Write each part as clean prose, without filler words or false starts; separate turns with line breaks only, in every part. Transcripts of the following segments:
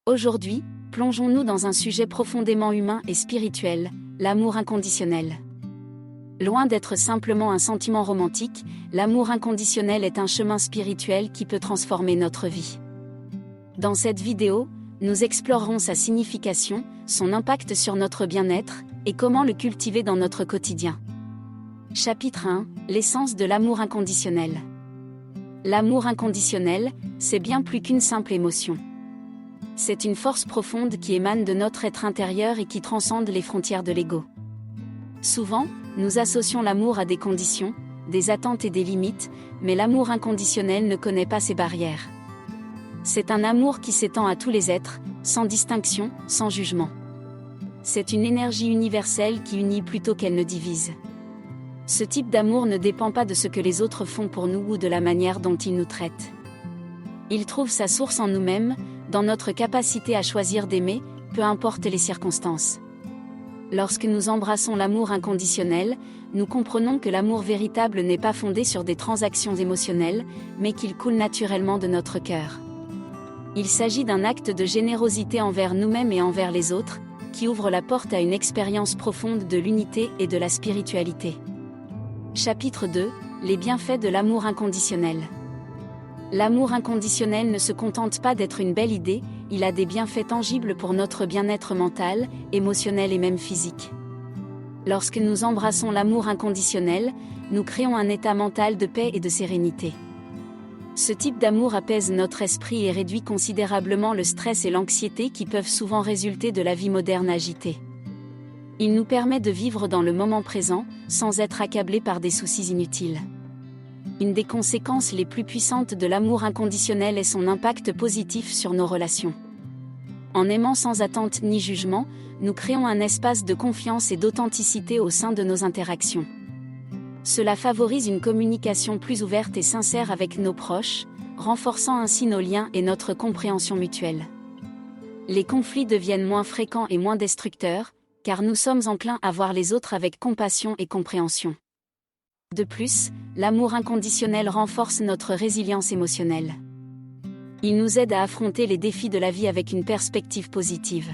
Aujourd'hui, plongeons-nous dans un sujet profondément humain et spirituel, l'amour inconditionnel. Loin d'être simplement un sentiment romantique, l'amour inconditionnel est un chemin spirituel qui peut transformer notre vie. Dans cette vidéo, nous explorerons sa signification, son impact sur notre bien-être, et comment le cultiver dans notre quotidien. Chapitre 1 – L'essence de l'amour inconditionnel. L'amour inconditionnel, c'est bien plus qu'une simple émotion. C'est une force profonde qui émane de notre être intérieur et qui transcende les frontières de l'ego. Souvent, nous associons l'amour à des conditions, des attentes et des limites, mais l'amour inconditionnel ne connaît pas ces barrières. C'est un amour qui s'étend à tous les êtres, sans distinction, sans jugement. C'est une énergie universelle qui unit plutôt qu'elle ne divise. Ce type d'amour ne dépend pas de ce que les autres font pour nous ou de la manière dont ils nous traitent. Il trouve sa source en nous-mêmes, dans notre capacité à choisir d'aimer, peu importe les circonstances. Lorsque nous embrassons l'amour inconditionnel, nous comprenons que l'amour véritable n'est pas fondé sur des transactions émotionnelles, mais qu'il coule naturellement de notre cœur. Il s'agit d'un acte de générosité envers nous-mêmes et envers les autres, qui ouvre la porte à une expérience profonde de l'unité et de la spiritualité. Chapitre 2 – Les bienfaits de l'amour inconditionnel. L'amour inconditionnel ne se contente pas d'être une belle idée, il a des bienfaits tangibles pour notre bien-être mental, émotionnel et même physique. Lorsque nous embrassons l'amour inconditionnel, nous créons un état mental de paix et de sérénité. Ce type d'amour apaise notre esprit et réduit considérablement le stress et l'anxiété qui peuvent souvent résulter de la vie moderne agitée. Il nous permet de vivre dans le moment présent, sans être accablés par des soucis inutiles. Une des conséquences les plus puissantes de l'amour inconditionnel est son impact positif sur nos relations. En aimant sans attente ni jugement, nous créons un espace de confiance et d'authenticité au sein de nos interactions. Cela favorise une communication plus ouverte et sincère avec nos proches, renforçant ainsi nos liens et notre compréhension mutuelle. Les conflits deviennent moins fréquents et moins destructeurs, car nous sommes enclins à voir les autres avec compassion et compréhension. De plus, l'amour inconditionnel renforce notre résilience émotionnelle. Il nous aide à affronter les défis de la vie avec une perspective positive.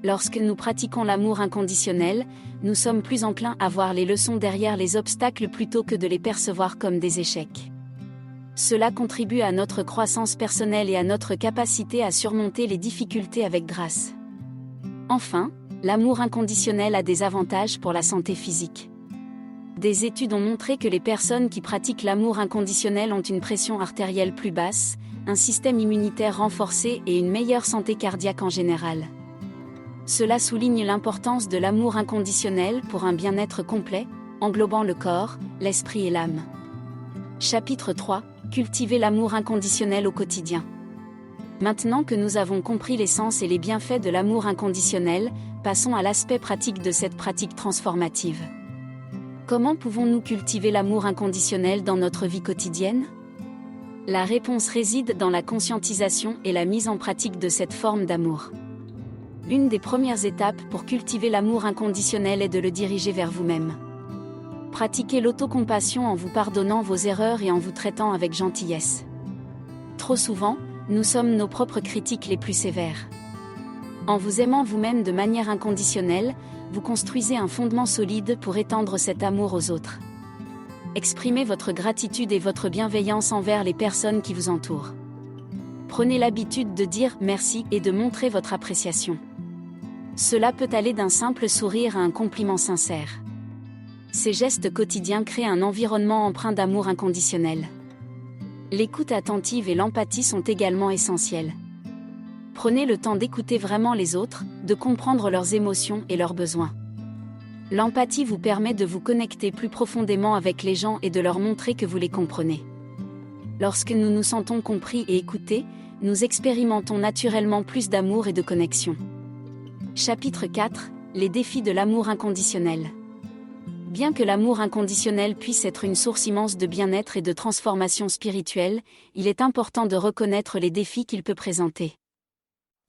Lorsque nous pratiquons l'amour inconditionnel, nous sommes plus enclins à voir les leçons derrière les obstacles plutôt que de les percevoir comme des échecs. Cela contribue à notre croissance personnelle et à notre capacité à surmonter les difficultés avec grâce. Enfin, l'amour inconditionnel a des avantages pour la santé physique. Des études ont montré que les personnes qui pratiquent l'amour inconditionnel ont une pression artérielle plus basse, un système immunitaire renforcé et une meilleure santé cardiaque en général. Cela souligne l'importance de l'amour inconditionnel pour un bien-être complet, englobant le corps, l'esprit et l'âme. Chapitre 3 – Cultiver l'amour inconditionnel au quotidien. Maintenant que nous avons compris l'essence et les bienfaits de l'amour inconditionnel, passons à l'aspect pratique de cette pratique transformative. Comment pouvons-nous cultiver l'amour inconditionnel dans notre vie quotidienne ? La réponse réside dans la conscientisation et la mise en pratique de cette forme d'amour. L'une des premières étapes pour cultiver l'amour inconditionnel est de le diriger vers vous-même. Pratiquez l'autocompassion en vous pardonnant vos erreurs et en vous traitant avec gentillesse. Trop souvent, nous sommes nos propres critiques les plus sévères. En vous aimant vous-même de manière inconditionnelle, vous construisez un fondement solide pour étendre cet amour aux autres. Exprimez votre gratitude et votre bienveillance envers les personnes qui vous entourent. Prenez l'habitude de dire merci et de montrer votre appréciation. Cela peut aller d'un simple sourire à un compliment sincère. Ces gestes quotidiens créent un environnement empreint d'amour inconditionnel. L'écoute attentive et l'empathie sont également essentielles. Prenez le temps d'écouter vraiment les autres, de comprendre leurs émotions et leurs besoins. L'empathie vous permet de vous connecter plus profondément avec les gens et de leur montrer que vous les comprenez. Lorsque nous nous sentons compris et écoutés, nous expérimentons naturellement plus d'amour et de connexion. Chapitre 4 – Les défis de l'amour inconditionnel. Bien que l'amour inconditionnel puisse être une source immense de bien-être et de transformation spirituelle, il est important de reconnaître les défis qu'il peut présenter.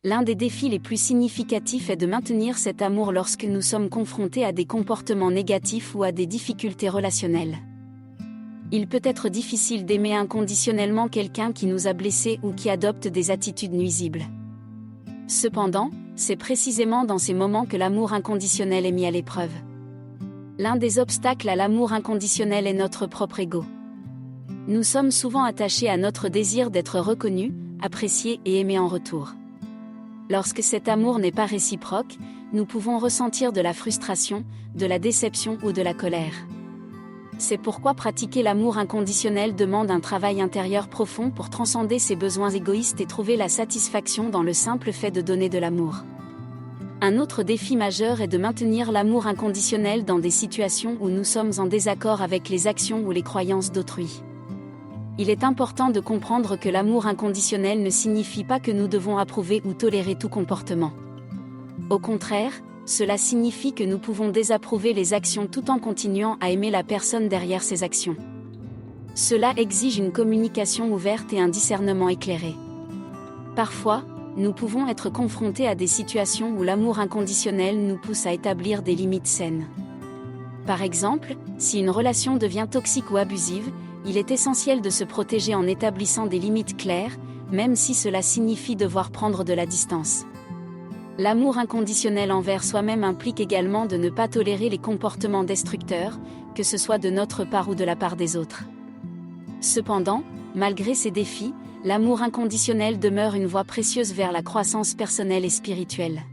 L'un des défis les plus significatifs est de maintenir cet amour lorsque nous sommes confrontés à des comportements négatifs ou à des difficultés relationnelles. Il peut être difficile d'aimer inconditionnellement quelqu'un qui nous a blessés ou qui adopte des attitudes nuisibles. Cependant, c'est précisément dans ces moments que l'amour inconditionnel est mis à l'épreuve. L'un des obstacles à l'amour inconditionnel est notre propre ego. Nous sommes souvent attachés à notre désir d'être reconnus, appréciés et aimés en retour. Lorsque cet amour n'est pas réciproque, nous pouvons ressentir de la frustration, de la déception ou de la colère. C'est pourquoi pratiquer l'amour inconditionnel demande un travail intérieur profond pour transcender ses besoins égoïstes et trouver la satisfaction dans le simple fait de donner de l'amour. Un autre défi majeur est de maintenir l'amour inconditionnel dans des situations où nous sommes en désaccord avec les actions ou les croyances d'autrui. Il est important de comprendre que l'amour inconditionnel ne signifie pas que nous devons approuver ou tolérer tout comportement. Au contraire, cela signifie que nous pouvons désapprouver les actions tout en continuant à aimer la personne derrière ces actions. Cela exige une communication ouverte et un discernement éclairé. Parfois, nous pouvons être confrontés à des situations où l'amour inconditionnel nous pousse à établir des limites saines. Par exemple, si une relation devient toxique ou abusive, il est essentiel de se protéger en établissant des limites claires, même si cela signifie devoir prendre de la distance. L'amour inconditionnel envers soi-même implique également de ne pas tolérer les comportements destructeurs, que ce soit de notre part ou de la part des autres. Cependant, malgré ces défis, l'amour inconditionnel demeure une voie précieuse vers la croissance personnelle et spirituelle.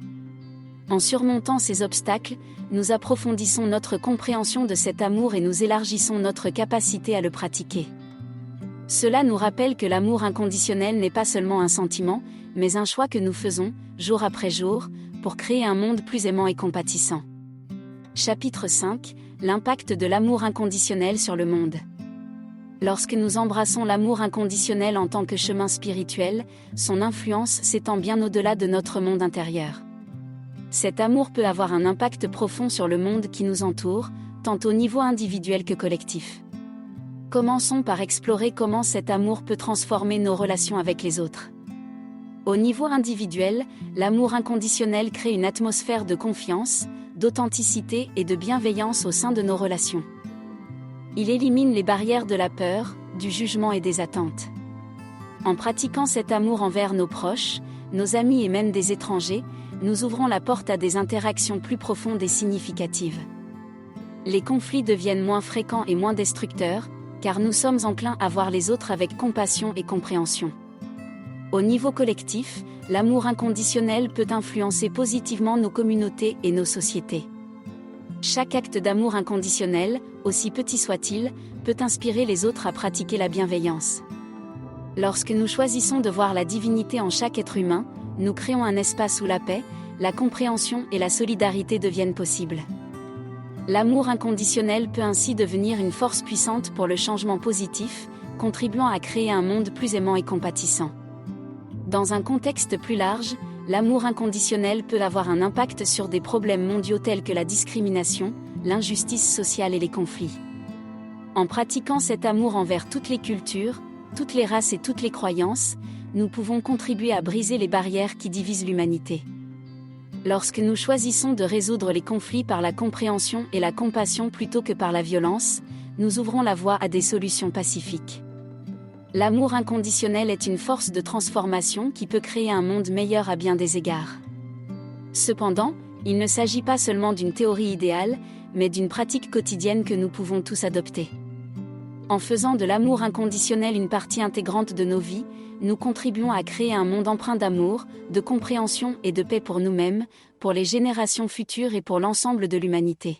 En surmontant ces obstacles, nous approfondissons notre compréhension de cet amour et nous élargissons notre capacité à le pratiquer. Cela nous rappelle que l'amour inconditionnel n'est pas seulement un sentiment, mais un choix que nous faisons, jour après jour, pour créer un monde plus aimant et compatissant. Chapitre 5 : L'impact de l'amour inconditionnel sur le monde. Lorsque nous embrassons l'amour inconditionnel en tant que chemin spirituel, son influence s'étend bien au-delà de notre monde intérieur. Cet amour peut avoir un impact profond sur le monde qui nous entoure, tant au niveau individuel que collectif. Commençons par explorer comment cet amour peut transformer nos relations avec les autres. Au niveau individuel, l'amour inconditionnel crée une atmosphère de confiance, d'authenticité et de bienveillance au sein de nos relations. Il élimine les barrières de la peur, du jugement et des attentes. En pratiquant cet amour envers nos proches, nos amis et même des étrangers, nous ouvrons la porte à des interactions plus profondes et significatives. Les conflits deviennent moins fréquents et moins destructeurs, car nous sommes enclins à voir les autres avec compassion et compréhension. Au niveau collectif, l'amour inconditionnel peut influencer positivement nos communautés et nos sociétés. Chaque acte d'amour inconditionnel, aussi petit soit-il, peut inspirer les autres à pratiquer la bienveillance. Lorsque nous choisissons de voir la divinité en chaque être humain, nous créons un espace où la paix, la compréhension et la solidarité deviennent possibles. L'amour inconditionnel peut ainsi devenir une force puissante pour le changement positif, contribuant à créer un monde plus aimant et compatissant. Dans un contexte plus large, l'amour inconditionnel peut avoir un impact sur des problèmes mondiaux tels que la discrimination, l'injustice sociale et les conflits. En pratiquant cet amour envers toutes les cultures, toutes les races et toutes les croyances, nous pouvons contribuer à briser les barrières qui divisent l'humanité. Lorsque nous choisissons de résoudre les conflits par la compréhension et la compassion plutôt que par la violence, nous ouvrons la voie à des solutions pacifiques. L'amour inconditionnel est une force de transformation qui peut créer un monde meilleur à bien des égards. Cependant, il ne s'agit pas seulement d'une théorie idéale, mais d'une pratique quotidienne que nous pouvons tous adopter. En faisant de l'amour inconditionnel une partie intégrante de nos vies, nous contribuons à créer un monde empreint d'amour, de compréhension et de paix pour nous-mêmes, pour les générations futures et pour l'ensemble de l'humanité.